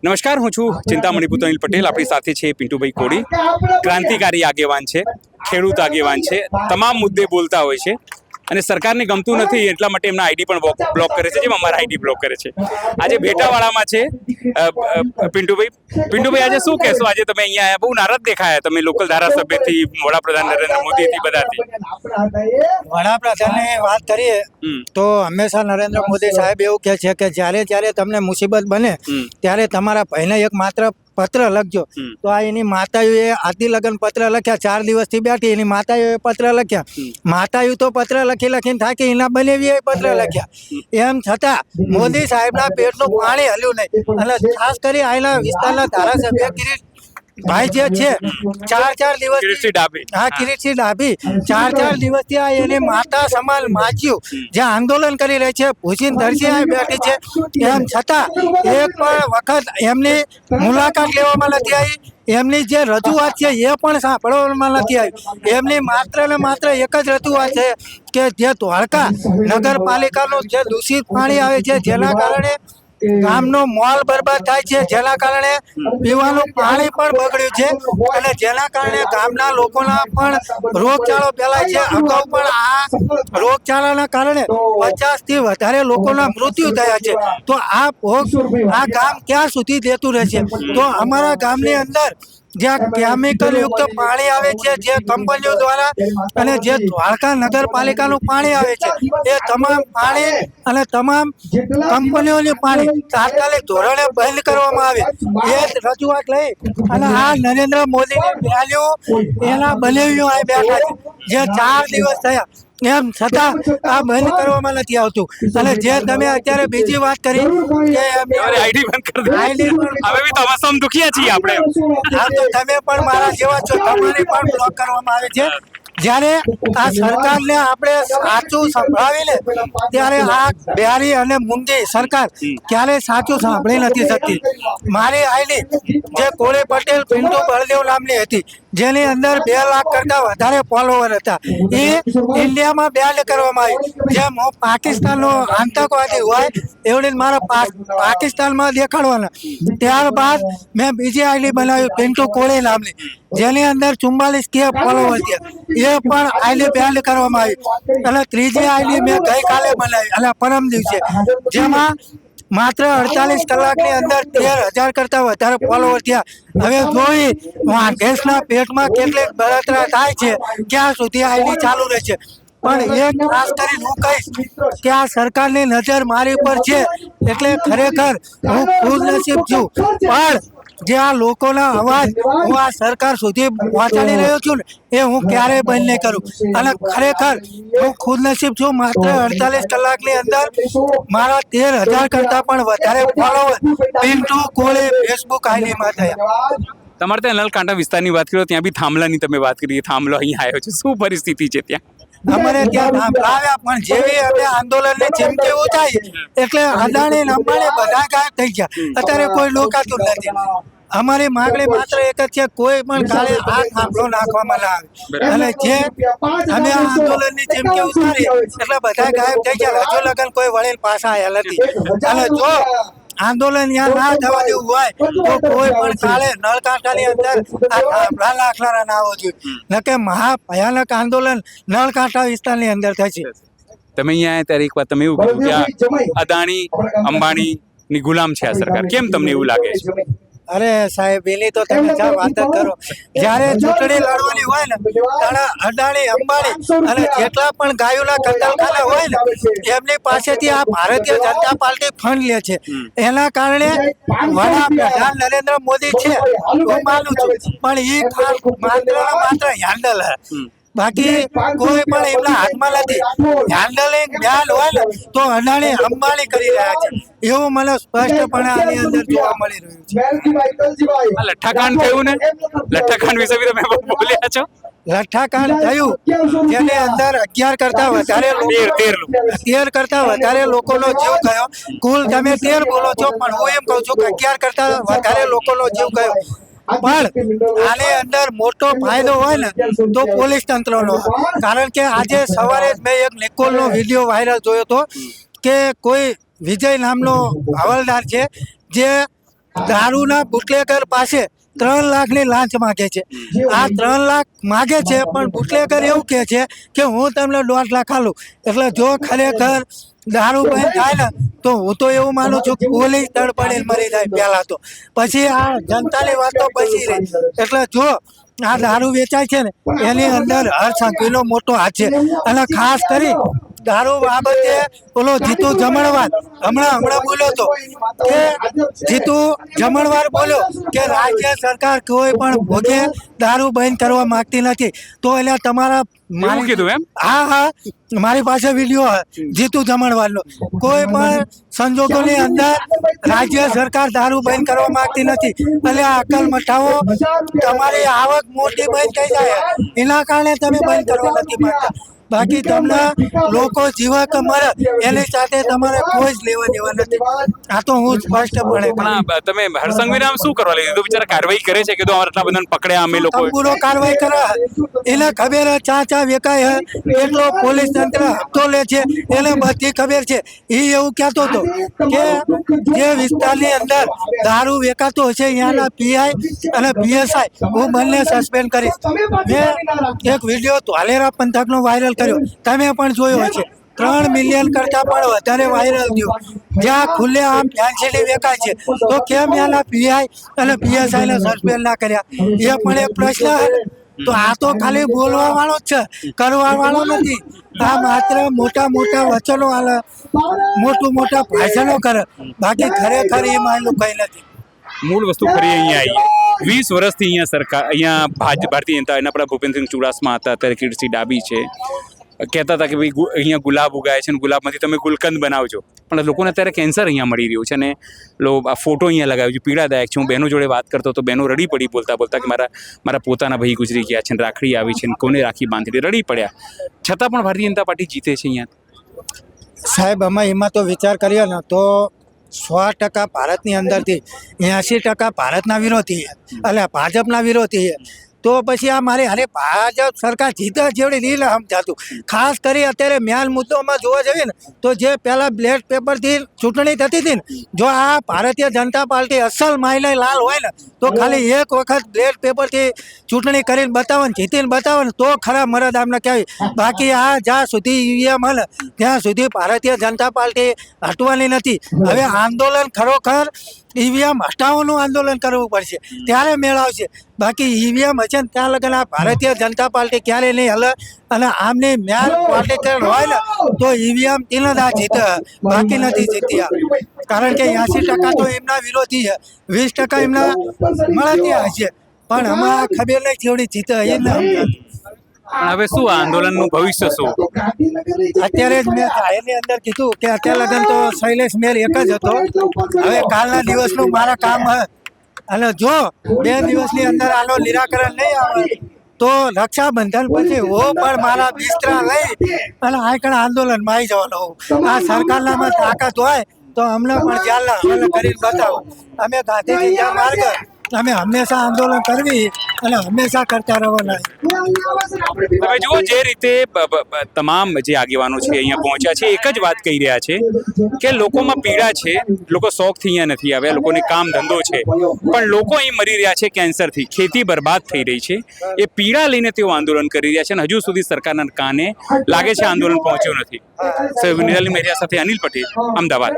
નમસ્કાર, હું છું ચિંતામણી પુતનિલ પટેલ. આપણી સાથે છે પિન્ટુભાઈ કોડી. ક્રાંતિકારી આગેવાન છે, ખેડૂત આગેવાન છે, તમામ મુદ્દે બોલતા હોય છે અને સરકારને ગમતું નથી એટલા માટે એમના આઈડી પણ બ્લોક કરે છે, જેમ અમારા આઈડી બ્લોક કરે છે. આજે ભેટાવાળામાં છે પિન્ટુભાઈ આજે શું કહેશો? આજે તમે અહીંયા આવ્યા, બહુ નારાજ દેખાયા તમે લોકલ ધારાસભ્યથી, વડાપ્રધાન નરેન્દ્ર મોદીથી, બધાથી. વડાપ્રધાનની વાત કરીએ તો હંમેશા નરેન્દ્ર મોદી સાહેબ એવું કહે છે કે જ્યારે તમને મુસીબત બને ત્યારે તમારા ભાઈને એક માત્ર પત્ર લખજો. તો આ એની માતાઓએ આદિ લગ્ન પત્ર લખ્યા, 4 દિવસથી બેઠી એની માતાઓએ પત્ર લખ્યા. માતાઓ તો પત્ર લખીને થાકી, એના બનેવીએ પત્ર લખ્યા. એમ છતાં મોદી સાહેબના પેટનું પાણી હલ્યું નહીં. અને ખાસ કરી અહીંના વિસ્તારના ધારાસભ્ય ભાઈ જે છે, 4 દિવસ કિરીટસિંહ ડાભી 4 દિવસથી આ એની માતા સમાન માચ્યું જે આંદોલન કરી રહી છે, ભૂષિન ધરસી આ બેઠી છે. એમ છતાં એક પણ વખત એમની મુલાકાત લેવામાં નથી આવી. એમની જે રજૂઆત છે એ પણ સાંભળવામાં નથી આવી. એમની માત્ર ને માત્ર એક જ રજૂઆત છે કે જે ધોળકા નગરપાલિકાનું જે દૂષિત પાણી આવે છે, જેના કારણે ગામનો મોલ બરબાદ થાય છે, જેના કારણે પીવાનું પાણી પણ બગડ્યું છે અને જેના કારણે ગામના લોકોના પણ રોગચાળો ફેલાય છે. અગાઉ પણ આ રોગચાળાના કારણે 50થી વધારે લોકોના મૃત્યુ થયા છે. તો આ ગામ ક્યાં સુધી દેતું રહેશે? તો અમારા ગામની અંદર જ્યાં કેમિકલ યુક્ત પાણી આવે છે, જે કંપનીઓ દ્વારા અને જે દ્વારકા નગરપાલિકાનું પાણી આવે છે, એ તમામ પાણી અને તમામ કંપનીઓનું પાણી તાત્કાલિક ધોરણે બંધ કરવામાં આવે એ રજૂઆત લઈ અને આ નરેન્દ્ર મોદીની વેલ્યુ એના બનેવીઓ અહીં બેઠા છે, જે 4 દિવસ થયા. એમ છતાં આ બંધ કરવામાં નથી આવતું. અને જે તમે અત્યારે બીજી વાત કરી કે આઈડી બંધ કરી દે, હવે બી તમામ દુખિયા છીએ આપણે. હા, તો તમે પણ મારા જેવા છો, તમારી પણ બ્લોક કરવામાં આવે છે. જ્યારે આ સરકારને આપણે સાચું સંભળાવીને ત્યારે આ બિહારી અને મૂંગી સરકાર ક્યારે સાચું સાંભળી નથી શકતી. મારી આઈડી જે કોળે પટેલ પિન્ટુ બળદેવ નામની હતી, જેની અંદર 2 લાખ કરતા વધારે ફોલોવર હતા, એ ઇન્ડિયામાં બેન્ડ કરવામાં આવી. જેમ હું પાકિસ્તાનનો આતંકવાદી હોય એવડી મારા પાકિસ્તાનમાં દેખાડવાના. ત્યારબાદ મેં બીજી આઈડી બનાવી પિન્ટુ કોળે નામની, જેની અંદર 44K ફોલોવર છે, એ પણ આઈડી બેન્ડ કરવામાં આવી. અને ત્રીજી આઈડી મેં ગઈકાલે બનાવી અને પરમ દિવસે, જેમાં માત્ર 48 કલાકની અંદર 13,000 કરતા વધારે ફોલોવર થયા. હવે જોઈ દેશના પેટમાં કેટલીક બળતરા થાય છે, ક્યાં સુધી આઈડી ચાલુ રહેશે. પણ એ ખાસ કરીને હું કહીશ કે આ સરકારની નજર મારી પર છે, એટલે ખરેખર હું ખુશનસીબ છું. પણ જે આ લોકોના અવાજ હું આ સરકાર સુધી પહોંચાડી રહ્યો છું ને, એ હું ક્યારેય બંધ નહીં કરું. અને ખરેખર હું ખુદનસીબ છું. માત્ર 48 કલાકની અંદર મારા 13,000 કરતા પણ વધારે ફોલોવર પિન્ટુ કોળે ફેસબુક આઈડીમાં થયા. તમારે ત્યાં નલકાંઠા વિસ્તારની વાત કરીએ, ત્યાં બી થાંભલાની તમે વાત કરી. થાંભલો અહીંયા આવ્યો છે, શું પરિસ્થિતિ છે ત્યાં? અમારે ત્યાં થાંભલા આવ્યા, પણ જેવી અમે આંદોલનની ચીમકી ઉઠાવી એટલે અદાણી ને અંબાણી બધા ગાયબ થઈ ગયા. અત્યારે કોઈ લોકાતું નથી. અમારી માંગણી માત્ર એક જ છે, કોઈ પણ કાલે આ થાંભલો નાખવામાં ના આવે. અને જે અમે આંદોલનની ચીમકી ઉતારી એટલે બધા ગાયબ થઈ ગયા. હજુ લગન કોઈ વળીને પાછા આવ્યા નથી. અને જો આંદોલન ત્યાં ના થવા દેવું હોય તો કોઈ પણ કાલે નળકાંઠાની અંદર આ થાંભલા નાખનારા ના આવવો જોઈએ. નકે મહા ભયાનક આંદોલન નળકાંઠા વિસ્તારની અંદર થશે. તમે અહીંયા આવ્યા ત્યારે એક વાત તમે એવું કીધું કે અદાણી અંબાણીની ગુલામ છે આ સરકાર. કેમ તમને એવું લાગે છે? અરે સાહેબ, એની તો તમે વાત જ કરો. જ્યારે ચૂંટણી લડવાની હોય ને ત્યારે અદાણી અંબાણી અને જેટલા પણ ગાયોના કતલખાના હોય ને, એમની પાસેથી આ ભારતીય જનતા પાર્ટી ફંડ લે છે. એના કારણે વડાપ્રધાન નરેન્દ્ર મોદી છે, હું માનું છું, પણ એ માત્ર હેન્ડલ હે, બાકી કોઈ પણ એમના હાથમાં નથી. હેન્ડલિંગ જ્ઞાન હોય ને તો અદાણી અંબાણી કરી રહ્યા છે, એવું મને સ્પષ્ટપણે આની અંદર જોવા મળી રહ્યું છે. લઠ્ઠાકાંડ થયું ને, લઠ્ઠાકાંડ વિશે બી તમે બોલ્યા છો. લઠ્ઠાકાંડ થયું, જેની અંદર 11 કરતા વધારે 13 કરતા વધારે લોકોનો જીવ ગયો. કુલ તમે 13 બોલો છો, પણ હું એમ કહું છું કે 11 કરતા વધારે લોકોનો જીવ ગયો. પણ આની અંદર મોટો ફાયદો હોય ને તો પોલીસ તંત્રનો. કારણ કે આજે સવારે જ મેં એક નિકોલનો વિડીયો વાયરલ જોયો હતો કે કોઈ વિજય નામનો હવાલદાર છે, જે દારૂના બુટલેગર પાસે 3 લાખની લાંચ માગે છે. આ 3 લાખ માગે છે, પણ બુટલેગર એવું કહે છે કે હું તમને 1.5 લાખ આલું. એટલે જો ખરેખર દારૂ બંધ થાય ને તો હું તો એવું માનું છું કે પોલીસ તડપડીને મરી જાય પહેલા તો, પછી આ જનતાની વાતો પછી રહી. એટલે જો આ દારૂ વેચાય છે ને એની અંદર હર્ષંઘવીનો મોટો હાથ છે. અને ખાસ કરી દારૂ બાબતે ઓલો જીતુ જમણવાર હમણાં બોલ્યો હતો કે જીતુ જમણવાર બોલ્યો કે રાજ્ય સરકાર કોઈ પણ ભોગે દારૂ બંધ કરવા માંગતી નથી. તો એટલે તમારા એવું કીધું એમ? હા, મારી પાસે વિડીયો જીતુ જમણવારનો. કોઈ પણ સંજોગોની અંદર રાજ્ય સરકાર દારૂ બંધ કરવા માંગતી નથી. એટલે આ અકલ મટાવો, તમારી આવક મોટી બંધ થઈ જાય એના કારણે તમે બંધ કરવા નથી માંગતા. બાકી તમને લોકો જીવે કે મરે એની સાથે તમારે કોઈ જ લેવા દેવા નથી. આ તો હું સ્પષ્ટપણે પણ આ તમે હર્ષંઘવીને આમ શું કરવા લઈ દીધું? બિચારા કાર્યવાહી કરે છે કે આટલા બધાને પકડ્યા અમે લોકો. પૂરો કાર્યવાહી કરે એને ખબર ચા વેકાય એટલો પોલીસ તંત્ર હપ્તો લે છે એને બધી ખબર છે. એ એવું કહેતો હતો કે જે વિસ્તારની અંદર દારૂ વેચાતો હશે અહીંયાના પીઆઈ અને પીએસઆઈ હું બંને સસ્પેન્ડ કરીશ. મેં એક વિડીયો ધોલેરા પંથકનો વાયરલ કર્યો, તમે પણ જોયો હશે. 3 મિલિયન કરતા પણ વધારે વાયરલ થયો. જ્યાં ખુલ્લે આમ ફેન્સીલી વેચાય છે તો કેમ એના પીઆઈ અને પીએસઆઈ ને સસ્પેન્ડ ના કર્યા? એ પણ એક પ્રશ્ન. તો આ તો ખાલી બોલવા વાળો જ છે, કરવા વાળો નથી. આ માત્ર મોટા વચનો આલે, મોટા ભાષણો કરે, બાકી ખરેખર એ માયલું કઈ નથી. મૂળ વસ્તુ ફરી અહીંયા આવી. 20 વર્ષથી અહીંયા સરકાર, અહીંયા ભારતીય જનતા, એના આપણા ભૂપેન્દ્રસિંહ ચુડાસમા હતા, અત્યારે કીર્તિ ડાબી છે. કહેતા હતા કે ભાઈ અહીંયા ગુલાબ ઉગાય છે અને ગુલાબમાંથી તમે ગુલકંદ બનાવજો. પણ લોકોને અત્યારે કેન્સર અહીંયા મળી રહ્યું છે. અને આ ફોટો અહીંયા લગાવ્યો છે, પીડાદાયક છે. હું બહેનો જોડે વાત કરતો તો બહેનો રડી પડી બોલતા કે મારા પોતાના ભાઈ ગુજરી ગયા છે, રાખડી આવી છે, કોને રાખી બાંધી રડી પડ્યા. છતાં પણ ભારતીય જનતા પાર્ટી જીતે છે અહીંયા. સાહેબ અમે એમાં તો વિચાર કરીએ ને તો 100% ભારતની અંદરથી 80% ભારતના વિરોધી છે, એટલે ભાજપના વિરોધી છે. તો પછી આ મારે અરે ભાજપ સરકાર જીતે જેવડી રીલ સમજાતું. ખાસ કરી અત્યારે મેન મુદ્દોમાં જોવા જઈએ ને તો જે પહેલાં બ્લેક પેપરથી ચૂંટણી થતી હતી ને, જો આ ભારતીય જનતા પાર્ટી અસલ માયલે લાલ હોય ને તો ખાલી એક વખત બ્લેક પેપરથી ચૂંટણી કરીને બતાવો ને, જીતીને બતાવો ને તો ખરા મરદ આમને કહેવાય. બાકી આ જ્યાં સુધી ઈવીએમ હલે ત્યાં સુધી ભારતીય જનતા પાર્ટી હટવાની નથી. હવે આંદોલન ખરોખર ઈવીએમ હટાવવાનું આંદોલન કરવું પડશે, ત્યારે મેળ આવશે. બાકી ઈવીએમ હશે ને ત્યાં લગન આ ભારતીય જનતા પાર્ટી ક્યારે નહીં હલે. અને આમની મેલ પાર્ટીકરણ હોય ને તો ઈવીએમ તીનદા જીતે, બાકી નથી જીત્યા. કારણ કે 80% તો એમના વિરોધી છે, 20% એમના મળતિયા હશે. પણ આમાં ખબર નહીં જેવડી જીતે એ ન સમજાતું. હવે શું આંદોલનનું ભવિષ્ય શું? અત્યારે જ મેં જાહેરની અંદર કીધું કે અત્યારે લગન તો શૈલેષ મેર એક જ હતો. હવે કાલના દિવસનું મારા કામ અને જો 2 દિવસની અંદર આનો નિરાકરણ નહીં આવે તો રક્ષાબંધન પછી હું પણ મારા બિસ્તરા લઈ અને આકડા આંદોલનમાં આવી જવાનો. આ સરકારનામાં તાકાત હોય તો અમને પણ જેલના હવાલે કરીને બતાવો. અમે ગાંધીજી માર્ગ અમે હંમેશા આંદોલન કરવી અને હંમેશા કરતા રહેવાના. તમે જુઓ જે રીતે તમામ જે આગેવાનો છે અહીંયા પહોંચ્યા છે, એક જ વાત કહી રહ્યા છે કે લોકોમાં પીડા છે. લોકો શોખથી અહીંયા નથી આવ્યા, લોકોને કામ ધંધો છે, પણ લોકો અહીં મરી રહ્યા છે કેન્સરથી, ખેતી બરબાદ થઈ રહી છે. એ પીડા લઈને તેઓ આંદોલન કરી રહ્યા છે અને હજુ સુધી સરકારના કાને લાગે છે આંદોલન પહોંચ્યું નથી. નિરાલી મહેરિયા સાથે અનિલ પટેલ, અમદાવાદ.